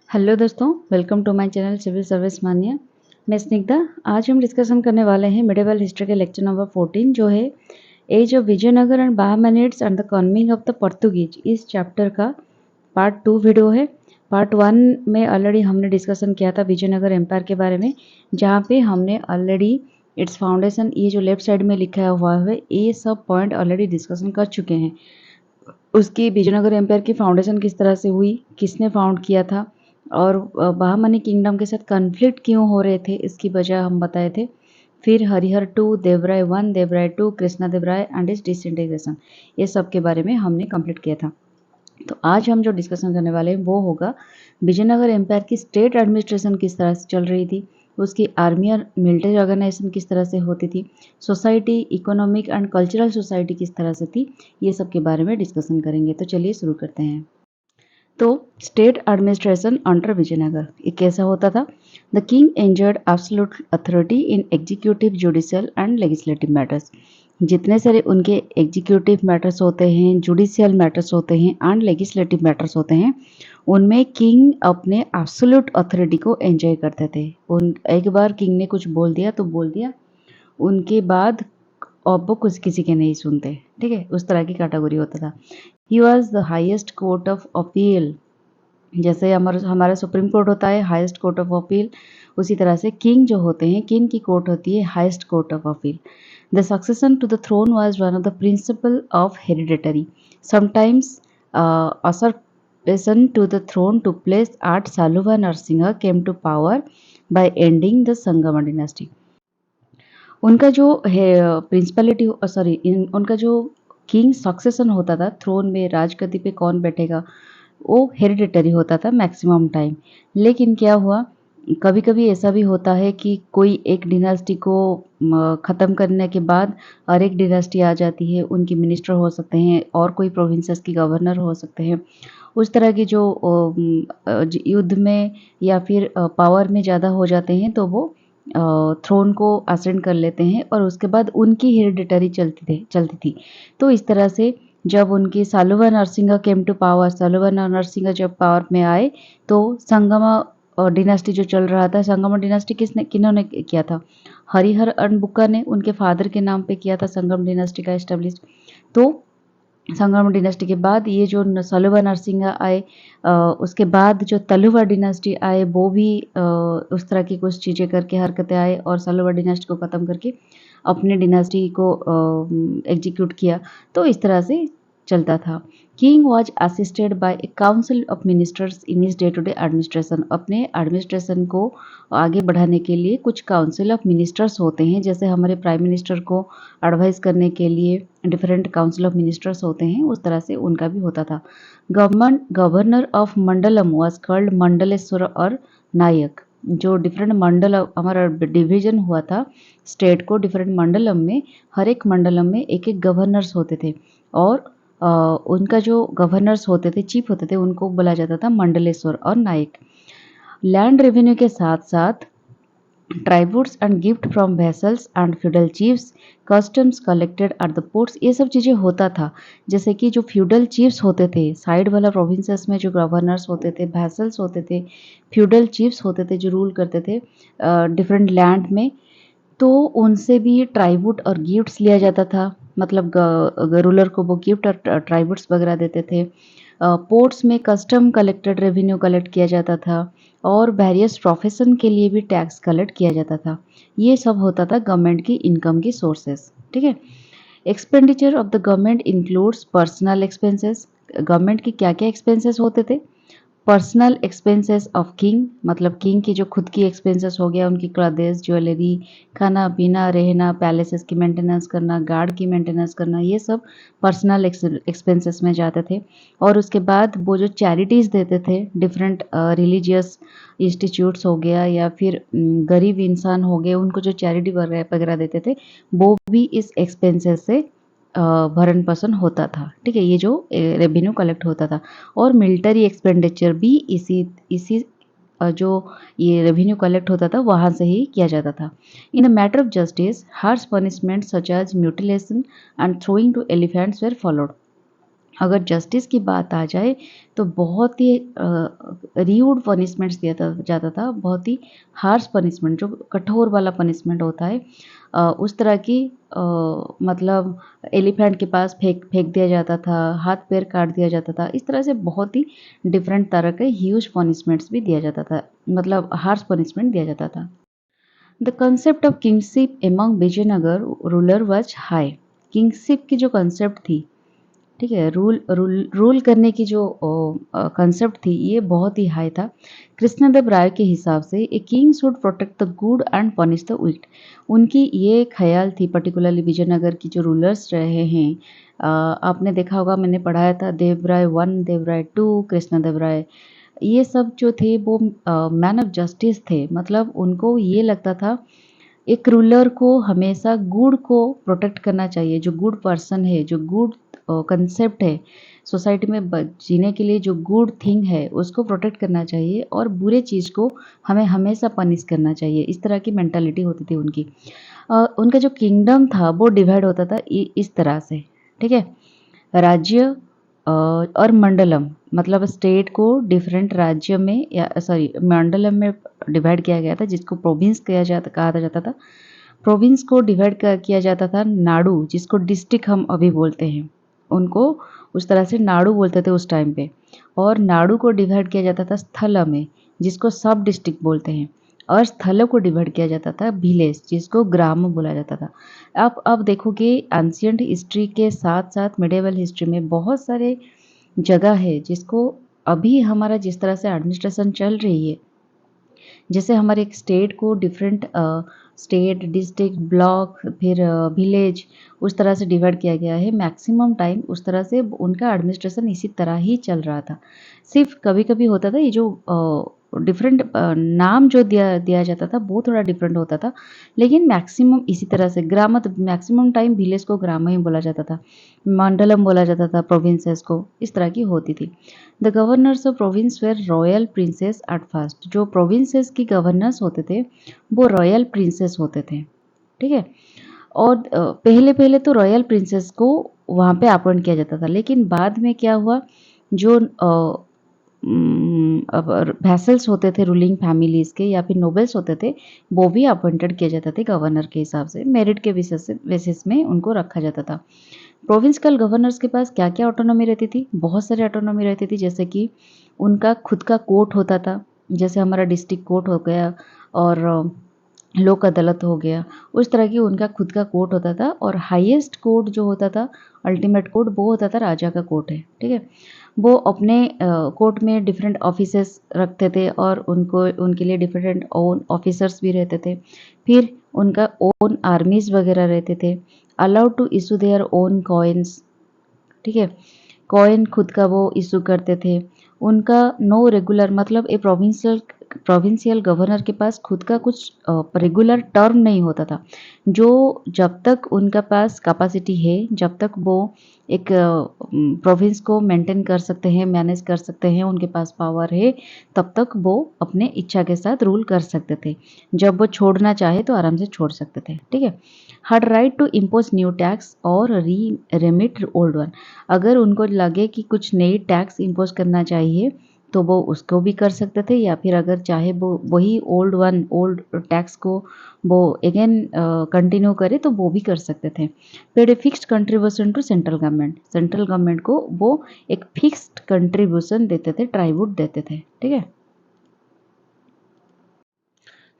Hello दोस्तों, welcome to my channel civil service mania. मैं स्निग्धा। आज हम डिस्कशन करने वाले हैं मिडिवल हिस्ट्री के लेक्चर नंबर 14 जो है age of Vijayanagar and Bahmanids and the coming of the Portuguese. इस चैप्टर का पार्ट 2 वीडियो है। पार्ट 1 में ऑलरेडी हमने डिस्कशन किया था विजयनगर एम्पायर के बारे में, जहाँ पे हमने ऑलरेडी इट्स फाउंडेशन, ये जो लेफ्ट साइड में लिखा हुआ है ये सब पॉइंट ऑलरेडी डिस्कशन कर चुके हैं। उसकी विजयनगर एम्पायर की फाउंडेशन किस तरह से हुई, किसने फाउंड किया था और बहामनी किंगडम के साथ कन्फ्लिक्ट क्यों हो रहे थे, इसकी वजह हम बताए थे। फिर हरिहर 2, देवराय 1, देवराय 2, कृष्णा देवराय एंड इस डिसइंटीग्रेशन, ये सब के बारे में हमने कंप्लीट किया था। तो आज हम जो डिस्कशन करने वाले हैं वो होगा विजयनगर एम्पायर की स्टेट एडमिनिस्ट्रेशन किस तरह से चल रही थी, उसकी आर्मी और मिलिट्री ऑर्गेनाइजेशन किस तरह से होती थी, society, economic and cultural society किस तरह से थी, ये सब के बारे में डिस्कशन करेंगे। तो चलिए शुरू करते हैं। तो स्टेट एडमिनिस्ट्रेशन अंडर विजयनगर ये कैसा होता था। The king enjoyed absolute authority in executive, judicial and legislative matters. जितने सारे उनके एग्जीक्यूटिव मैटर्स होते हैं, जुडिशियल मैटर्स होते हैं एंड लेजिस्लेटिव मैटर्स होते हैं, उनमें किंग अपने एब्सोल्यूट अथॉरिटी को एंजॉय करते थे। उन एक बार किंग ने कुछ बोल दिया तो बोल दिया, उनके बाद अब वो कुछ किसी के नहीं सुनते। ठीक है, उस तरह की कैटेगरी होता था। He was the highest court of appeal. जैसे हमारा सुप्रीम कोर्ट होता है हाईएस्ट कोर्ट ऑफ अपील, उसी तरह से किंग जो होते हैं, किंग की कोर्ट होती है highest court of appeal. The succession to the throne was one of the principal of hereditary. Sometimes usurpation to the throne took place at Saluva Narasimha came to power by ending the Sangama dynasty. उनका जो है principality, sorry, उनका जो king succession होता था, throne में राजगद्दी पे कौन बैठेगा, वो हेरिडिटरी होता था मैक्सिमम टाइम। लेकिन क्या हुआ, कभी कभी ऐसा भी होता है कि कोई एक डिनास्टी को ख़त्म करने के बाद और एक डिनास्टी आ जाती है, उनकी मिनिस्टर हो सकते हैं और कोई प्रोविंसेस की गवर्नर हो सकते हैं। उस तरह की जो युद्ध में या फिर पावर में ज़्यादा हो जाते हैं तो वो थ्रोन को असेंड कर लेते हैं और उसके बाद उनकी हेरिडिटरी चलती थी। तो इस तरह से जब उनकी Saluva Narasimha came to power, Saluva Narasimha जब पावर में आए तो संगमा डिनास्टी जो चल रहा था, संगमा डिनास्टी किन्होंने किया था, हरिहर अनबुक्का ने उनके फादर के नाम पे किया था संगम डिनास्टी का एस्टेब्लिश। तो संगम डिनास्टी के बाद ये जो सालुवा नरसिंहा आए, उसके बाद जो तलुवा डिनास्टी आए वो भी उस तरह की कुछ चीज़ें करके हरकतें आए और सालुवा डिनास्टी को ख़त्म करके अपने डिनास्टी को एग्जीक्यूट किया। तो इस तरह से चलता था। King was assisted by a council of ministers in his day to day administration. अपने एडमिनिस्ट्रेशन को आगे बढ़ाने के लिए कुछ काउंसिल ऑफ मिनिस्टर्स होते हैं, जैसे हमारे प्राइम मिनिस्टर को एडवाइस करने के लिए डिफरेंट काउंसिल ऑफ मिनिस्टर्स होते हैं, उस तरह से उनका भी होता था। Governor of mandalam was called Mandaleshwar और नायक। जो डिफरेंट मंडल हमारा डिवीजन हुआ था स्टेट को, डिफरेंट मंडलम में, हर एक मंडलम में एक एक गवर्नर्स होते थे और उनका जो गवर्नर्स होते थे, चीफ होते थे, उनको बोला जाता था मंडलेश्वर और नायक। लैंड रेवेन्यू के साथ साथ tributes and gift from vessels and feudal chiefs, customs collected at the ports, ये सब चीज़ें होता था। जैसे कि जो फ्यूडल चीफ्स होते थे साइड वाला प्रोविंसेस में, जो गवर्नर्स होते थे, वेसल्स होते थे, फ्यूडल चीफ्स होते थे जो रूल करते थे डिफरेंट लैंड में, तो उनसे भी ट्राइब्यूट और गिफ्ट्स लिया जाता था। मतलब रूलर को वो गिफ्ट और ट्राइब्यूट्स वगैरह देते थे। पोर्ट्स में कस्टम कलेक्टेड रेवेन्यू कलेक्ट किया जाता था और वेरियस प्रोफेशन के लिए भी टैक्स कलेक्ट किया जाता था। ये सब होता था गवर्नमेंट की इनकम की सोर्सेस। ठीक है। Expenditure of the government includes personal expenses. Government की क्या क्या एक्सपेंसेस होते थे। पर्सनल एक्सपेंसेस ऑफ किंग, मतलब किंग की जो खुद की एक्सपेंसेस हो गया, उनकी क्लॉथेस, ज्वेलरी, खाना पीना, रहना, पैलेसेस की मेंटेनेंस करना, गार्ड की मेंटेनेंस करना, ये सब पर्सनल एक्सपेंसेस में जाते थे। और उसके बाद वो जो चैरिटीज़ देते थे, डिफरेंट रिलीजियस इंस्टीट्यूट्स हो गया या फिर गरीब इंसान हो गए, उनको जो चैरिटी वगैरह देते थे, वो भी इस एक्सपेंसेस से भरण पोषण होता था। ठीक है, ये जो रेवेन्यू कलेक्ट होता था। और मिलिट्री एक्सपेंडिचर भी इसी जो ये रेवेन्यू कलेक्ट होता था वहाँ से ही किया जाता था। In the matter of justice, harsh punishment such as mutilation and throwing to elephants were followed. अगर जस्टिस की बात आ जाए तो बहुत ही रीयूड पनिशमेंट्स दिया जाता था, बहुत ही हार्श पनिशमेंट, जो कठोर वाला पनिशमेंट होता है उस तरह की मतलब एलिफेंट के पास फेंक फेंक दिया जाता था, हाथ पैर काट दिया जाता था। इस तरह से बहुत ही डिफरेंट तरह के ह्यूज पनिशमेंट्स भी दिया जाता था, मतलब हार्श पनिशमेंट दिया जाता था। The concept of kingship among Vijayanagara ruler was high. Kingship की जो कंसेप्ट थी, ठीक है, रूल रूल रूल करने की जो कंसेप्ट थी, ये बहुत ही हाई था। कृष्णदेव राय के हिसाब से a king should protect the good and punish the weak. उनकी ये ख्याल थी, पर्टिकुलरली विजयनगर की जो रूलर्स रहे हैं, आपने देखा होगा, मैंने पढ़ाया था, देवराय 1, देवराय 2, कृष्णदेव राय, ये सब जो थे वो मैन ऑफ जस्टिस थे। मतलब उनको ये लगता था एक रूलर को हमेशा गुड को प्रोटेक्ट करना चाहिए, जो गुड पर्सन है, जो गुड कंसेप्ट है, सोसाइटी में जीने के लिए जो गुड थिंग है उसको प्रोटेक्ट करना चाहिए, और बुरे चीज़ को हमें हमेशा पनिश करना चाहिए। इस तरह की मेंटालिटी होती थी उनकी। उनका जो किंगडम था वो डिवाइड होता था इस तरह से, ठीक है, राज्य और मंडलम, मतलब स्टेट को डिफरेंट राज्य में या सॉरी मंडलम में डिवाइड किया गया था, जिसको प्रोविंस कहा जाता था। प्रोविंस को डिवाइड किया जाता था नाडु, जिसको डिस्ट्रिक्ट हम अभी बोलते हैं, उनको उस तरह से नाडु बोलते थे उस टाइम पे। और नाडु को डिवाइड किया जाता था स्थल में, जिसको सब डिस्ट्रिक्ट बोलते हैं। और स्थलों को डिवाइड किया जाता था विलेज, जिसको ग्राम बोला जाता था। अब देखो कि एंशियंट हिस्ट्री के साथ साथ मिडिवल हिस्ट्री में बहुत सारे जगह है जिसको अभी हमारा जिस तरह से एडमिनिस्ट्रेशन चल रही है, जैसे हमारे एक स्टेट को डिफरेंट स्टेट, डिस्ट्रिक्ट, ब्लॉक, फिर विलेज, उस तरह से डिवाइड किया गया है। मैक्सिमम टाइम उस तरह से उनका एडमिनिस्ट्रेशन इसी तरह ही चल रहा था। सिर्फ कभी कभी होता था ये जो डिफरेंट नाम जो दिया दिया जाता था वो थोड़ा डिफरेंट होता था, लेकिन मैक्सिमम इसी तरह से ग्राम, मैक्सिमम टाइम विलेज को ग्राम ही बोला जाता था, मंडलम बोला जाता था प्रोविंसेस को, इस तरह की होती थी। The governors of province were royal princes at first. जो प्रोविंसेस की गवर्नर्स होते थे वो रॉयल प्रिंसेस होते थे, ठीक है। और पहले पहले तो रॉयल प्रिंसेस को वहाँ पे अपॉइंट किया जाता था, लेकिन बाद में क्या हुआ, जो वैसल्स होते थे रूलिंग फैमिलीज के या फिर नोबल्स होते थे, वो भी अपॉइंटेड किए जाते थे गवर्नर के हिसाब से, मेरिट के बेसिस में उनको रखा जाता था। प्रोविंशियल गवर्नर्स के पास क्या क्या ऑटोनॉमी रहती थी, बहुत सारी ऑटोनॉमी रहती थी, जैसे कि उनका खुद का कोर्ट होता था, जैसे हमारा डिस्ट्रिक्ट कोर्ट हो गया और लोक अदालत हो गया, उस तरह की उनका खुद का कोर्ट होता था। और हाईएस्ट कोर्ट जो होता था, अल्टीमेट कोर्ट, वो होता था राजा का कोर्ट है, ठीक है। वो अपने कोर्ट में डिफरेंट ऑफिसर्स रखते थे और उनको उनके लिए डिफरेंट ओन ऑफिसर्स भी रहते थे। फिर उनका ओन आर्मीज वगैरह रहते थे, allowed to issue their own coins, ठीक है, कॉइन खुद का वो इशू करते थे। उनका नो रेगुलर, मतलब ए प्रोविंशियल गवर्नर के पास खुद का कुछ रेगुलर टर्म नहीं होता था, जो जब तक उनका पास कैपेसिटी है, जब तक वो एक प्रोविंस को मेंटेन कर सकते हैं, मैनेज कर सकते हैं, उनके पास पावर है, तब तक वो अपने इच्छा के साथ रूल कर सकते थे। जब वो छोड़ना चाहे तो आराम से छोड़ सकते थे, ठीक है। Had right to impose new tax और रेमिट ओल्ड वन। अगर उनको लगे कि कुछ नई टैक्स इम्पोज करना चाहिए तो वो उसको भी कर सकते थे, या फिर अगर चाहे वो वही ओल्ड टैक्स को वो अगेन कंटिन्यू करे तो वो भी कर सकते थे। Paid a fixed contribution to central government, central government को वो एक फिक्स्ड कंट्रीब्यूशन देते थे, ट्राइब्यूट देते थे, ठीक है।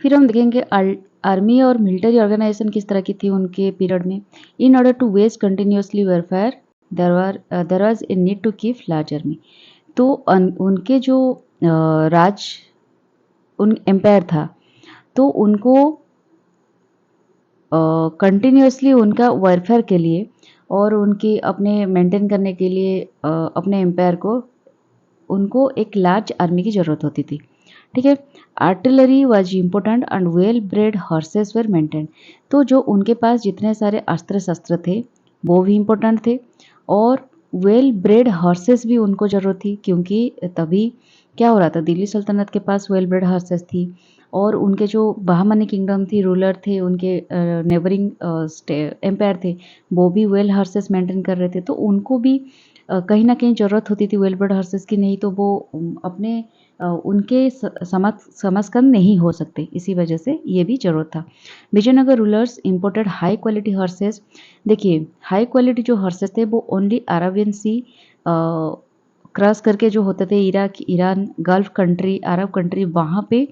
फिर हम देखेंगे आर्मी और मिलिट्री ऑर्गेनाइजेशन किस तरह की थी उनके पीरियड में। In order to wage continuously warfare there was a need to keep large army. तो उनके जो राज उन एम्पायर था, तो उनको कंटिन्यूसली उनका वेलफेयर के लिए और उनकी अपने मेंटेन करने के लिए अपने एम्पायर को, उनको एक लार्ज आर्मी की ज़रूरत होती थी, ठीक है। Artillery was important and well bred horses were maintain. तो जो उनके पास जितने सारे अस्त्र शस्त्र थे वो भी इम्पोर्टेंट थे, और वेल ब्रेड हॉर्सेस भी उनको ज़रूरत थी, क्योंकि तभी क्या हो रहा था, दिल्ली सल्तनत के पास वेल ब्रेड हॉर्सेस थी, और उनके जो बहामनी किंगडम थी, रूलर थे, उनके नेबरिंग एम्पायर थे, वो भी वेल हॉर्सेस मेंटेन कर रहे थे, तो उनको भी कहीं न कहीं ज़रूरत होती थी वेल ब्रेड हॉर्सेस की, नहीं तो वो अपने उनके समकक्ष नहीं हो सकते, इसी वजह से ये भी ज़रूरत था। Vijayanagara rulers imported high quality horses. देखिए, हाई क्वालिटी जो हॉर्सेस थे वो ओनली अरेबियन सी क्रॉस करके जो होते थे, Iraq, Iran, gulf country, Arab country, वहाँ पे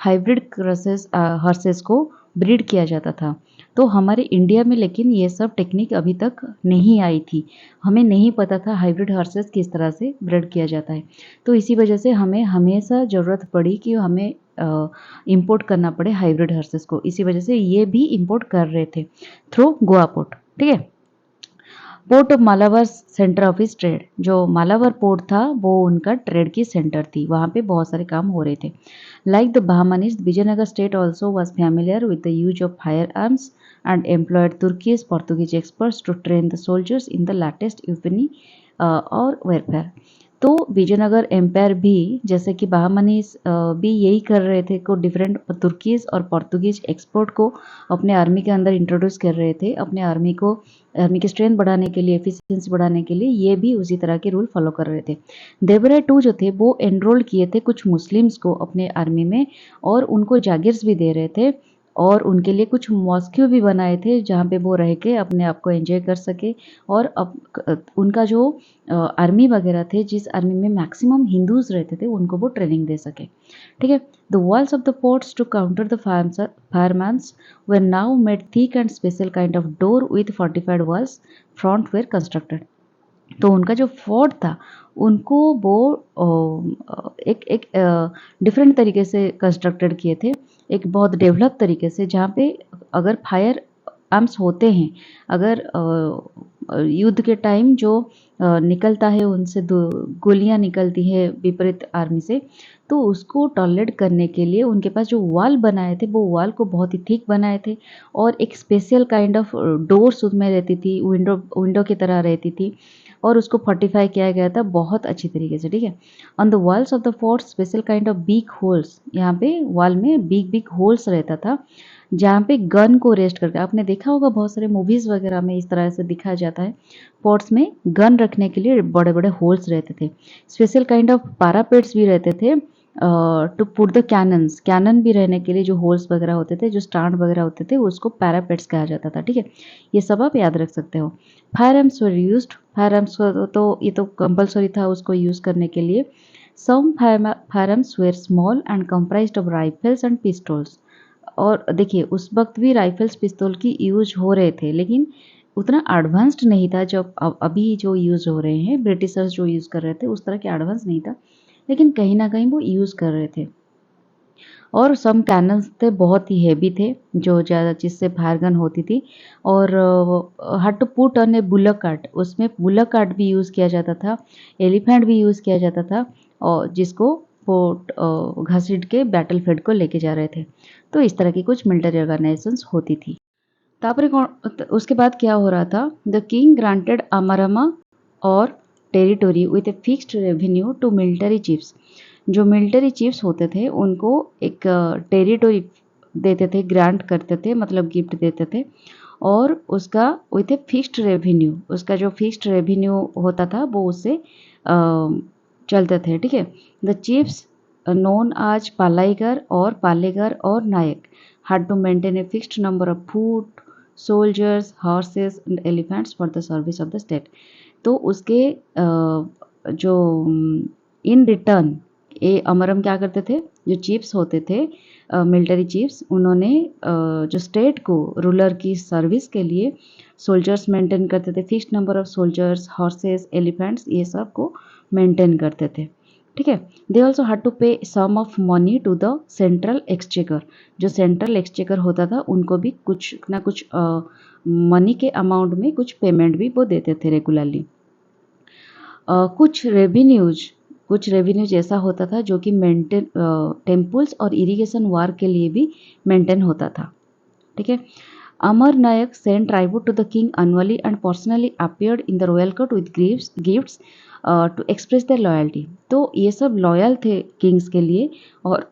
हाइब्रिड क्रॉसेस हॉर्सेस को ब्रीड किया जाता था। तो हमारे इंडिया में लेकिन ये सब टेक्निक अभी तक नहीं आई थी। हमें नहीं पता था हाइब्रिड हॉर्सेस किस तरह से ब्रीड किया जाता है। तो इसी वजह से हमें हमेशा ज़रूरत पड़ी कि हमें इम्पोर्ट करना पड़े हाइब्रिड हॉर्सेस को। इसी वजह से ये भी इम्पोर्ट कर रहे थे थ्रू गोवा पोर्ट, ठीक है। Port of Malabar centre of his trade. जो मालावर पोर्ट था वो उनका ट्रेड की सेंटर थी, वहाँ पे बहुत सारे काम हो रहे थे। Like the Bahmanis, Vijayanagar state also was familiar with the use of firearms and employed Turkish Portuguese experts to train the soldiers in the latest weaponry और warfare। तो विजयनगर एम्पायर भी, जैसे कि बहामनीज भी यही कर रहे थे, को डिफरेंट तुर्कीज और पोर्तुगीज एक्सपोर्ट को अपने आर्मी के अंदर इंट्रोड्यूस कर रहे थे, अपने आर्मी की स्ट्रेंथ बढ़ाने के लिए, एफिशिएंसी बढ़ाने के लिए ये भी उसी तरह के रूल फॉलो कर रहे थे। देवराय टू जो थे वो एनरोल किए थे कुछ मुस्लिम्स को अपने आर्मी में, और उनको जागिर्स भी दे रहे थे, और उनके लिए कुछ मॉस्क्यू भी बनाए थे जहाँ पे वो रह के अपने आप को एंजॉय कर सके, और उनका जो आर्मी वगैरह थे, जिस आर्मी में मैक्सिमम हिंदूज रहते थे, उनको वो ट्रेनिंग दे सके, ठीक है। The walls of the ports to counter the firemen's were now made thick and special kind of door with fortified walls front were constructed. तो उनका जो फोर्ट था उनको वो एक एक डिफरेंट तरीके से कंस्ट्रक्टेड किए थे, एक बहुत डेवलप तरीके से, जहाँ पे अगर फायर आर्म्स होते हैं, अगर युद्ध के टाइम जो निकलता है उनसे गोलियां निकलती है विपरीत आर्मी से, तो उसको टॉलरेट करने के लिए उनके पास जो वॉल बनाए थे वो वॉल को बहुत ही थिक बनाए थे, और एक स्पेशल काइंड ऑफ डोर्स उसमें रहती थी, विंडो की तरह रहती थी, और उसको फोर्टिफाई किया गया था बहुत अच्छी तरीके से, ठीक है। On the walls of the fort special kind of big holes, यहाँ पे वॉल में बिग बिग होल्स रहता था, जहाँ पे गन को रेस्ट करके, आपने देखा होगा बहुत सारे मूवीज वगैरह में इस तरह से दिखाया जाता है, फोर्ट्स में गन रखने के लिए बड़े बड़े होल्स रहते थे। स्पेशल काइंड ऑफ पैरापेट्स भी रहते थे to put the cannons, cannon भी रहने के लिए जो होल्स वगैरह होते थे, जो स्टैंड वगैरह होते थे, उसको पैरापेट्स कहा जाता था, ठीक है। ये सब आप याद रख सकते हो। Fire arms were used, fire arms तो ये तो कंपलसरी था उसको यूज करने के लिए। Some firearms were small and comprised of rifles and pistols. और देखिए उस वक्त भी राइफल्स पिस्तौल की यूज हो रहे थे, लेकिन उतना एडवांस्ड नहीं था जब अभी जो यूज हो रहे हैं, ब्रिटिशर्स जो यूज कर रहे थे उस तरह के एडवांस नहीं था, लेकिन कहीं ना कहीं वो यूज कर रहे थे। और सम कैनन्स थे बहुत ही हेवी थे, जो ज़्यादा जिससे फायर गन होती थी, और had to put on a bullock cart, उसमें बुलक कार्ट भी यूज़ किया जाता था, एलिफेंट भी यूज़ किया जाता था, और जिसको वो घसीट के बैटल फील्ड को लेके जा रहे थे। तो इस तरह की कुछ मिलिट्री ऑर्गेनाइजेशंस होती थी। तापरे उसके बाद क्या हो रहा था, द किंग ग्रांटेड अमरमा और territory with a fixed revenue to military chiefs. जो मिलिट्री चीफ्स होते थे उनको एक टेरिटोरी देते थे, ग्रांट करते थे, मतलब गिफ्ट देते थे, और उसका विथ ए फिक्स्ड रेवेन्यू, उसका जो फिक्स्ड रेवेन्यू होता था वो उससे चलते थे, ठीक है। द चीफ्स नोन आज पालाईगर और पालेगर और नायक had to maintain a fixed number of foot, soldiers, horses and elephants for the service of the state। तो उसके जो इन रिटर्न ये अमरम क्या करते थे, जो चीफ्स होते थे, मिलिट्री चीफ्स, उन्होंने जो स्टेट को रूलर की सर्विस के लिए सोल्जर्स मेंटेन करते थे, fixed number of soldiers, horses, elephants, ये सब को मेंटेन करते थे, ठीक है। They also had to pay some of money to the central exchequer. जो सेंट्रल एक्सचेकर होता था उनको भी कुछ ना कुछ मनी के अमाउंट में कुछ पेमेंट भी वो देते थे रेगुलरली। कुछ रेवेन्यूज ऐसा होता था जो कि मेंटेन टेम्पल्स और इरिगेशन वार के लिए भी मेंटेन होता था, ठीक है। Amar Nayak sent tribute to the king annually and personally appeared in the royal court with gifts to express their loyalty. तो ये सब लॉयल थे किंग्स के लिए, और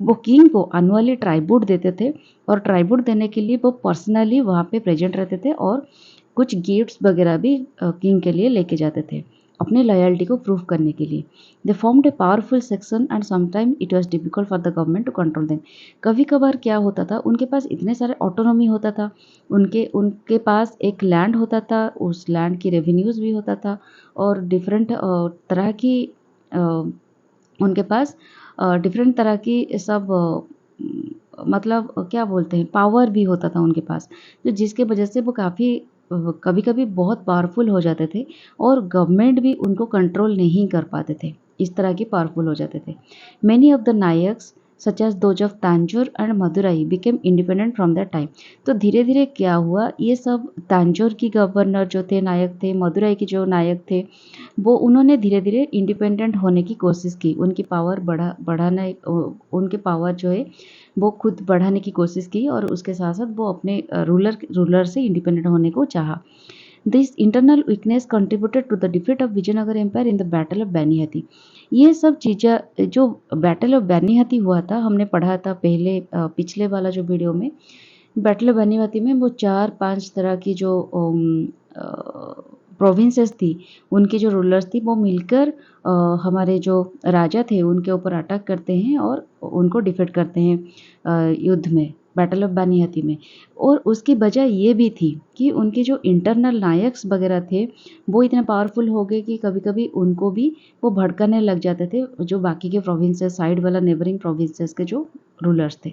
वो किंग को एनुअली ट्राइब्यूट देते थे, और ट्राइब्यूट देने के लिए वो पर्सनली वहाँ पे प्रेजेंट रहते थे, और कुछ गिफ्ट्स वगैरह भी किंग के लिए लेके जाते थे। अपने लॉयल्टी को प्रूव करने के लिए। They formed a powerful section and sometime it was difficult for the government to control them. कभी कभार क्या होता था, उनके पास इतने सारे ऑटोनॉमी होता था, उनके उनके पास एक लैंड होता था, उस लैंड की रेवेन्यूज़ भी होता था, और डिफरेंट तरह की उनके पास डिफरेंट तरह की सब मतलब क्या बोलते हैं, पावर भी होता था उनके पास, तो जिसके वजह से वो काफ़ी कभी-कभी बहुत पावरफुल हो जाते थे और गवर्नमेंट भी उनको कंट्रोल नहीं कर पाते थे, इस तरह के पावरफुल हो जाते थे। Many of the Nayaks such as those of Tanjore and Madurai became independent from that time. तो धीरे धीरे क्या हुआ, ये सब तांजोर की गवर्नर जो थे, नायक थे, मदुराई के जो नायक थे, वो उन्होंने धीरे धीरे इंडिपेंडेंट होने की कोशिश की, उनकी पावर बढ़ाने उनके पावर जो है वो खुद बढ़ाने की कोशिश की, और उसके साथ साथ वो अपने रूलर से इंडिपेंडेंट होने को चाहा। This internal weakness contributed to the defeat of Vijayanagar empire in the battle of Bannihatti. ये सब चीज़ें जो बैटल ऑफ बैनीहाथी हुआ था, हमने पढ़ा था पहले पिछले वाला जो वीडियो में। बैटल ऑफ बैनीहाथी में वो 4-5 तरह की जो प्रोविंसेस थी, उनकी जो रूलर्स थी, वो मिलकर हमारे जो राजा थे उनके ऊपर अटैक करते हैं और उनको डिफीट करते हैं युद्ध में, बैटल ऑफ बैनीहाथी में। और उसकी वजह ये भी थी कि उनके जो इंटरनल नायक्स वगैरह थे, वो इतने पावरफुल हो गए कि कभी-कभी उनको भी वो भड़काने लग जाते थे, जो बाकी के प्रोविंसेस, साइड वाला नेबरिंग प्रोविंसेस के जो रूलर्स थे।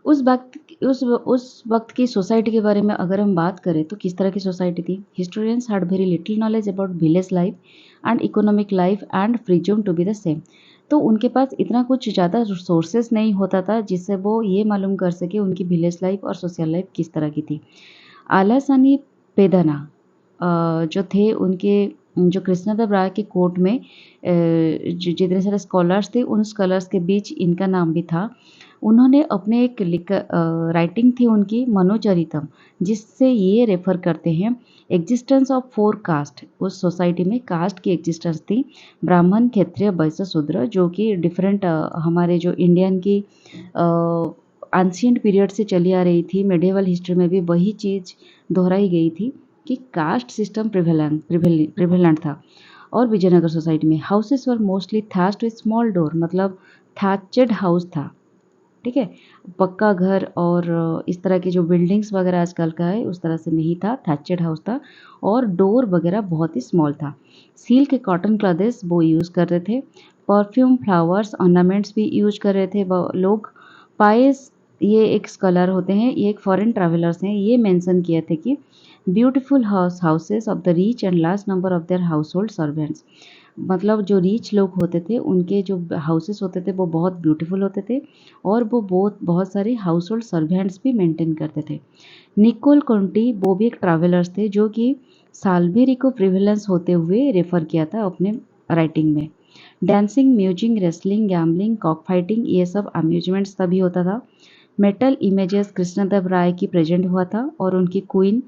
उस वक्त की सोसाइटी के बारे में अगर हम बात करें तो किस तरह की सोसाइटी थी। Historians had very little knowledge about village life and economic life and presume to be the same. तो उनके पास इतना कुछ ज़्यादा सोर्सेस नहीं होता था जिससे वो ये मालूम कर सके उनकी विलेज लाइफ और सोशल लाइफ किस तरह की थी। आलासानी पेदना जो थे उनके, जो कृष्णदेव राय के कोर्ट में जितने सारे स्कॉलर्स थे, उन स्कॉलर्स के बीच इनका नाम भी था। उन्होंने अपने एक राइटिंग थी उनकी मनोचरितम, जिससे ये रेफर करते हैं एग्जिस्टेंस ऑफ 4 कास्ट। उस सोसाइटी में कास्ट की एग्जिस्टेंस थी, ब्राह्मण, क्षत्रिय, वैश्य, शूद्र, जो कि डिफरेंट हमारे जो इंडियन की एंशिएंट पीरियड से चली आ रही थी। मेडिएवल हिस्ट्री में भी वही चीज़ दोहराई गई थी कि कास्ट सिस्टम प्रिवेलेंट था। और विजयनगर सोसाइटी में houses were mostly thatched with small door, मतलब थैचड हाउस था, ठीक है, पक्का घर और इस तरह की जो बिल्डिंग्स वगैरह आजकल का है उस तरह से नहीं था, थैचड हाउस था, और डोर वगैरह बहुत ही स्मॉल था। सिल्क कॉटन क्लॉथेस वो यूज़ कर रहे थे, परफ्यूम, फ्लावर्स, ऑर्नामेंट्स भी यूज कर रहे थे वो लोग। पाइस, ये एक स्कॉलर होते हैं, ये एक फॉरेन ट्रैवलर्स हैं, ये मेंशन किए थे कि beautiful houses of the rich and large number of their house hold servants, मतलब जो रिच लोग होते थे उनके जो हाउसेस होते थे वो बहुत ब्यूटीफुल होते थे, और वो बहुत बहुत सारे हाउस होल्ड सर्वेंट्स भी मेंटेन करते थे। निकोल कोंटी वो भी एक ट्रैवलर्स थे जो कि सालबेरी को प्रिवेलेंस होते हुए रेफर किया था अपने राइटिंग में। Dancing, music, wrestling, gambling, cock fighting, ये सब अम्यूजमेंट्स तभी होता था। मेटल इमेजेस कृष्णदेव राय की प्रेजेंट हुआ था, और उनकी क्वीन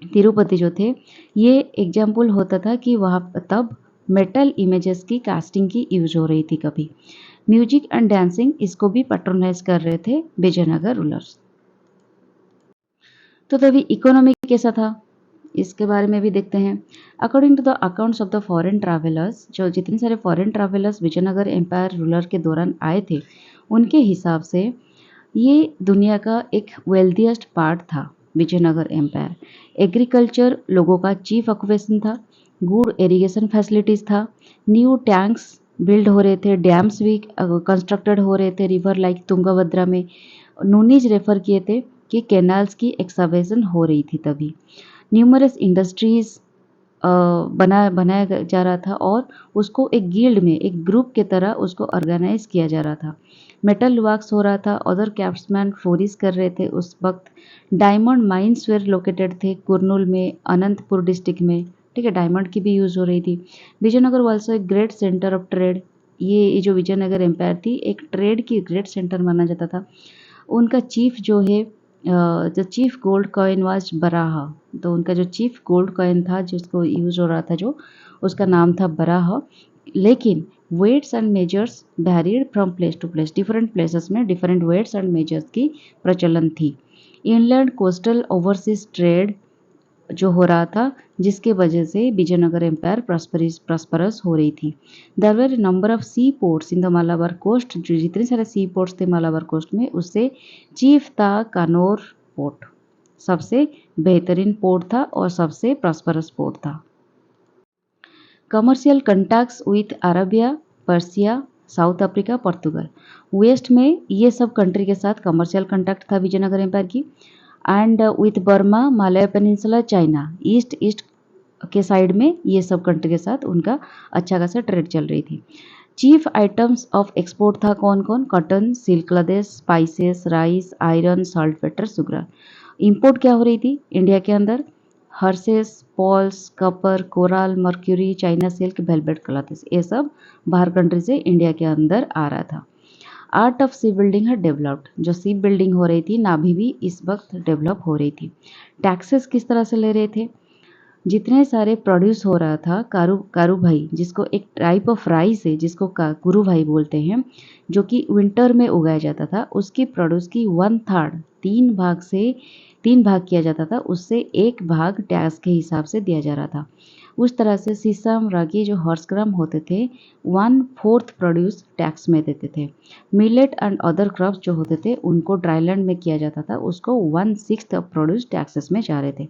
तिरुपति जो थे, ये एग्जाम्पल होता था कि वहाँ तब मेटल इमेजेस की कास्टिंग की यूज हो रही थी कभी। म्यूजिक एंड डांसिंग, इसको भी पैट्रोनाइज कर रहे थे विजयनगर रूलर्स। तो तभी इकोनॉमी कैसा था, इसके बारे में भी देखते हैं। According to the accounts of the foreign travellers, जो जितने सारे foreign travellers Vijayanagar empire ruler के दौरान आए थे, उनके हिसाब से ये दुनिया का एक वेल्थिएस्ट पार्ट था विजयनगर एम्पायर। एग्रीकल्चर लोगों का चीफ ऑक्यूपेशन था, गुड इरिगेशन फैसिलिटीज़ था, न्यू टैंक्स बिल्ड हो रहे थे, डैम्स भी कंस्ट्रक्टेड हो रहे थे रिवर लाइक तुंगभद्रा में। नूनीज रेफर किए थे कि कैनाल्स की एक्सकवेशन हो रही थी तभी। न्यूमरस इंडस्ट्रीज़ बनाया जा रहा था, और उसको एक गिल्ड में, एक ग्रुप के तरह उसको ऑर्गेनाइज किया जा रहा था। मेटल वर्क्स हो रहा था, अदर क्राफ्ट्समैन फ्लोरिश कर रहे थे उस वक्त। डायमंड माइंस वेयर लोकेटेड थे कुरनूल में, अनंतपुर डिस्ट्रिक्ट में, ठीक है, डायमंड की भी यूज़ हो रही थी। विजयनगर वाल्सो एक ग्रेट सेंटर ऑफ ट्रेड, ये जो विजयनगर एम्पायर थी एक ट्रेड की ग्रेट सेंटर माना जाता था। उनका चीफ जो है the chief gold coin was varaha, तो उनका जो चीफ गोल्ड कॉइन था जिसको यूज हो रहा था, जो उसका नाम था बराह। लेकिन weights and measures varied from place to place, different places में डिफरेंट वेट्स एंड मेजर्स की प्रचलन थी। इनलैंड कोस्टल ओवरसीज ट्रेड जो हो रहा था, जिसके वजह से विजयनगर एम्पायर प्रॉस्परस हो रही थी। There were number of sea ports in the Malabar coast, जो जितने सारे सी पोर्ट्स थे मालाबार कोस्ट में, उससे चीफ था कानौर पोर्ट। सबसे बेहतरीन पोर्ट था और सबसे प्रॉस्परस पोर्ट था। Commercial contacts with Arabia, Persia, South Africa, Portugal. West में ये सब कंट्री के साथ कमर्शियल कंटैक्ट था विजयनगर एम्पायर की। And with Burma, Malaya peninsula, China, east के साइड में ये सब कंट्री के साथ उनका अच्छा खासा ट्रेड चल रही थी। चीफ आइटम्स ऑफ एक्सपोर्ट था कौन कौन? कॉटन, सिल्क लदेश, spices, rice, iron, saltpetre, sugar. Import क्या हो रही थी इंडिया के अंदर? Horses, pearls, copper, coral, mercury, China silk, velvet cloths, ये सब बाहर कंट्री से इंडिया के अंदर आ रहा था। आर्ट ऑफ शिप बिल्डिंग है डेवलप्ड, जो शिप बिल्डिंग हो रही थी नाभी भी इस वक्त डेवलप हो रही थी। टैक्सेस किस तरह से ले रहे थे? जितने सारे प्रोड्यूस हो रहा था, कारू भाई, जिसको एक टाइप ऑफ राइस है जिसको गुरु भाई बोलते हैं, जो कि विंटर में उगाया जाता था, उसकी प्रोड्यूस की 1/3 तीन भाग किया जाता था, उससे एक भाग टैक्स के हिसाब से दिया जा रहा था। उस तरह से सीसम, रागी, जो हॉर्स ग्राम होते थे, 1/4 प्रोड्यूस टैक्स में देते थे। मिलेट एंड अदर क्रॉप्स जो होते थे उनको ड्राईलैंड में किया जाता था, उसको 1/6 प्रोड्यूस टैक्सेस में जा रहे थे।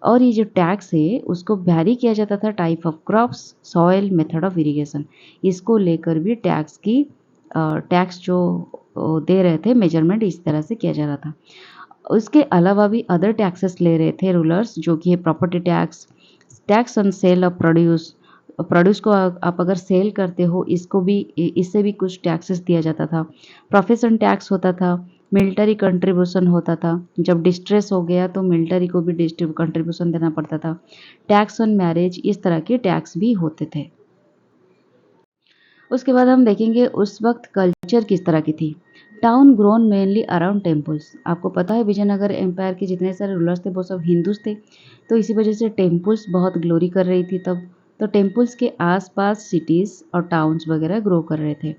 और ये जो टैक्स है उसको वैरी किया जाता था type of crops, soil, method of irrigation, इसको लेकर भी टैक्स जो दे रहे थे मेजरमेंट इस तरह से किया जा रहा था। उसके अलावा भी अदर टैक्सेस ले रहे थे रूलर्स, जो कि है property tax, tax on sale of produce, produce को आप अगर सेल करते हो इसको भी, इससे भी कुछ टैक्सेस दिया जाता था। प्रोफेशन टैक्स होता था, मिलिट्री कंट्रीब्यूशन होता था, जब डिस्ट्रेस हो गया तो मिलिट्री को भी कंट्रीब्यूशन देना पड़ता था। टैक्स ऑन मैरिज, इस तरह के टैक्स भी होते थे। उसके बाद हम देखेंगे उस वक्त कल्चर किस तरह की थी। Town grown mainly around temples. आपको पता है विजयनगर एम्पायर के जितने सारे रूलर्स थे वो सब हिंदूज थे, तो इसी वजह से टेम्पल्स बहुत ग्लोरी कर रही थी तब। तो टेम्पल्स के आसपास सिटीज़ और टाउन्स वगैरह ग्रो कर रहे थे।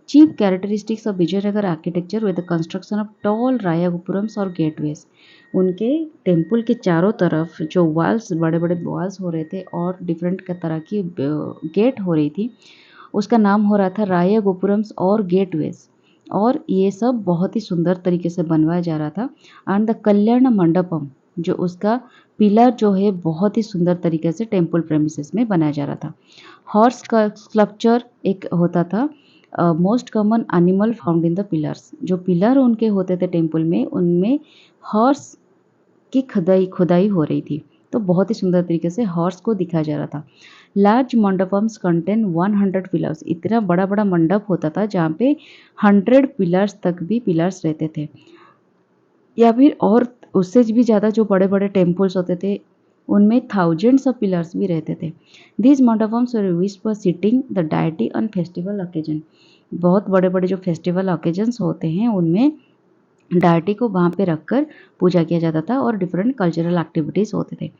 Chief characteristics of Vijayanagar architecture with the construction of tall rayagopurams और गेटवेज। उनके टेम्पल के चारों तरफ जो वॉल्स, बड़े बड़े वॉल्स हो रहे थे और डिफरेंट तरह की गेट हो रही थी, उसका नाम हो रहा था राया गोपुरम्स और गेटवेज। और ये सब बहुत ही सुंदर तरीके से बनवाया जा रहा था। एंड द कल्याण मंडपम, जो उसका पिलर जो है बहुत ही सुंदर तरीके से टेम्पल प्रेमिसेस में बनाया जा रहा था। हॉर्स का स्कल्पचर एक होता था, most common animal found in the pillars. जो पिलर उनके होते थे टेम्पल में, उनमें हॉर्स की खुदाई हो रही थी, तो बहुत ही सुंदर तरीके से हॉर्स को दिखाया जा रहा था। Large mandapams contain 100 pillars. इतना बड़ा बड़ा मंडप होता था जहाँ पे 100 पिलर्स तक भी पिलर्स रहते थे, या फिर और उससे भी ज़्यादा जो बड़े बड़े टेम्पल्स होते थे उनमें थाउजेंड्स ऑफ पिलर्स भी रहते थे। These mandapams were used for sitting the deity on festival occasion. बहुत बड़े बड़े जो फेस्टिवल ओकेजन्स होते हैं उनमें डायटी को वहाँ पे रखकर पूजा किया जाता था और डिफरेंट कल्चरल एक्टिविटीज़ होते थे।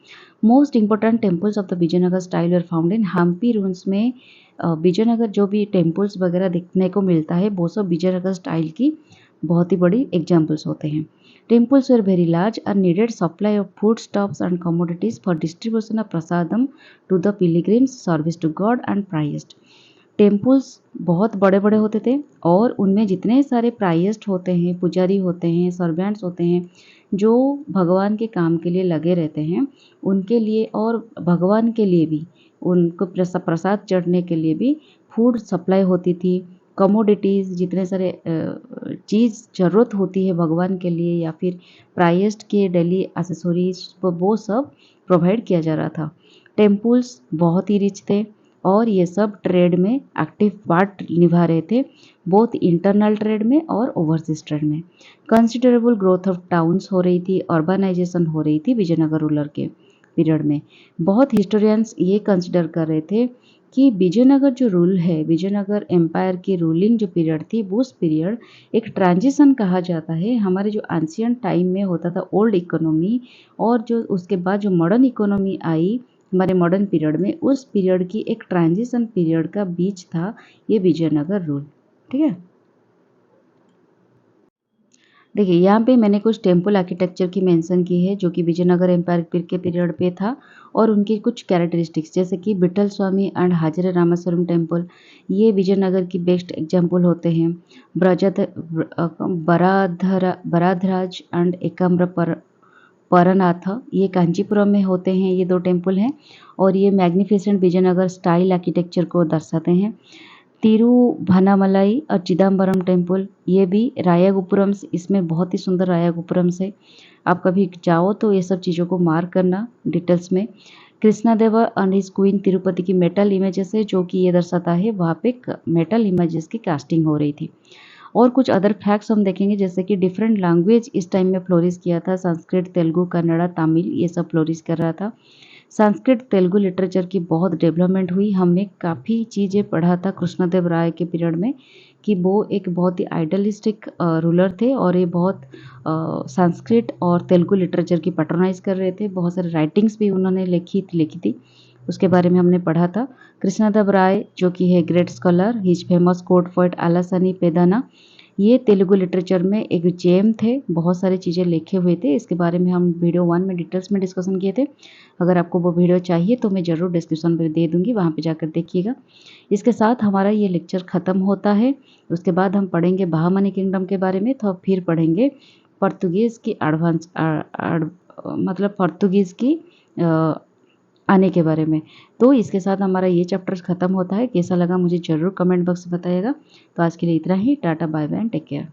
Most important temples of the Vijayanagar style were found in Hampi ruins में। विजयनगर जो भी टेम्पल्स वगैरह देखने को मिलता है वो सब विजयनगर स्टाइल की बहुत ही बड़ी एग्जाम्पल्स होते हैं। टेम्पल्स वर वेरी लार्ज और needed supply of food stuffs and commodities for distribution of prasadam to the pilgrims, service to God and priest. Temples बहुत बड़े बड़े होते थे और उनमें जितने सारे प्राइस्ट होते हैं, पुजारी होते हैं, सर्वेंट्स होते हैं, जो भगवान के काम के लिए लगे रहते हैं, उनके लिए और भगवान के लिए भी, उनको प्रसाद चढ़ने के लिए भी फूड सप्लाई होती थी। कमोडिटीज़, जितने सारे चीज़ ज़रूरत होती है भगवान के लिए या फिर प्राइस्ट के डेली एसेसरीज, वो सब प्रोवाइड किया जा रहा था। टेम्पल्स बहुत ही रिच थे और ये सब ट्रेड में एक्टिव पार्ट निभा रहे थे, बोथ इंटरनल ट्रेड में और ओवरसीज ट्रेड में। कंसिडरेबल ग्रोथ ऑफ टाउन्स हो रही थी, अर्बनाइजेशन हो रही थी विजयनगर रूलर के पीरियड में। बहुत हिस्टोरियंस ये कंसिडर कर रहे थे कि विजयनगर जो रूल है, विजयनगर एम्पायर की रूलिंग जो पीरियड थी, वो उस पीरियड एक ट्रांजिशन कहा जाता है। हमारे जो एंशियंट टाइम में होता था ओल्ड इकोनॉमी, और जो उसके बाद जो मॉडर्न इकोनॉमी आई हमारे मॉडर्न पीरियड में, उस पीरियड की एक ट्रांजिशन पीरियड का बीच था ये विजयनगर रूल। ठीक है। देखिए, यहाँ पे मैंने कुछ टेम्पल आर्किटेक्चर की मेंशन की है जो कि विजयनगर एम्पायर के पीरियड पे था, और उनकी कुछ कैरेक्टरिस्टिक्स जैसे कि विट्ठल स्वामी एंड हाजरे रामेश्वरम टेम्पल, ये विजयनगर की बेस्ट एग्जाम्पल होते हैं। बराधराज एंड एकाम्र परनाथ, ये कांचीपुरम में होते हैं, ये 2 टेम्पल हैं और ये मैग्निफिसेंट विजयनगर स्टाइल आर्किटेक्चर को दर्शाते हैं। तिरुवन्नामलाई और चिदम्बरम टेम्पल, ये भी रायागोपुरम से, इसमें बहुत ही सुंदर रायागोपुरम से, आप कभी जाओ तो ये सब चीज़ों को मार्क करना डिटेल्स में। कृष्णा देवा एंड हिज क्वीन तिरुपति की मेटल इमेजेस है जो कि ये दर्शाता है वहाँ पे मेटल इमेजेस की कास्टिंग हो रही थी। और कुछ अदर फैक्ट्स हम देखेंगे जैसे कि डिफरेंट लैंग्वेज इस टाइम में फ्लोरिश किया था, संस्कृत, तेलुगु, कन्नड़ा, तमिल, ये सब फ्लोरिश कर रहा था। संस्कृत तेलुगु लिटरेचर की बहुत डेवलपमेंट हुई। हमने काफ़ी चीज़ें पढ़ा था कृष्णदेव राय के पीरियड में कि वो एक बहुत ही आइडियलिस्टिक रूलर थे और ये बहुत संस्कृत और तेलुगु लिटरेचर की पैट्रोनाइज कर रहे थे। बहुत सारे राइटिंग्स भी उन्होंने लिखी थी, उसके बारे में हमने पढ़ा था। कृष्णदेव राय जो कि है great scholar, his famous court poet Allasani Peddana, ये तेलुगु लिटरेचर में एक जेम थे, बहुत सारी चीज़ें लिखे हुए थे। इसके बारे में हम वीडियो 1 में डिटेल्स में डिस्कशन किए थे। अगर आपको वो वीडियो चाहिए तो मैं ज़रूर डिस्क्रिप्शन में दे दूँगी, वहाँ पे जाकर देखिएगा। इसके साथ हमारा ये लेक्चर ख़त्म होता है। उसके बाद हम पढ़ेंगे बहामनी किंगडम के बारे में, तो फिर पढ़ेंगे पोर्तुगीज़ की मतलब पोर्तुगीज़ की अ, आने के बारे में। तो इसके साथ हमारा ये चैप्टर ख़त्म होता है। कैसा लगा मुझे ज़रूर कमेंट बॉक्स में बताइएगा। तो आज के लिए इतना ही। Tata, bye bye and take care.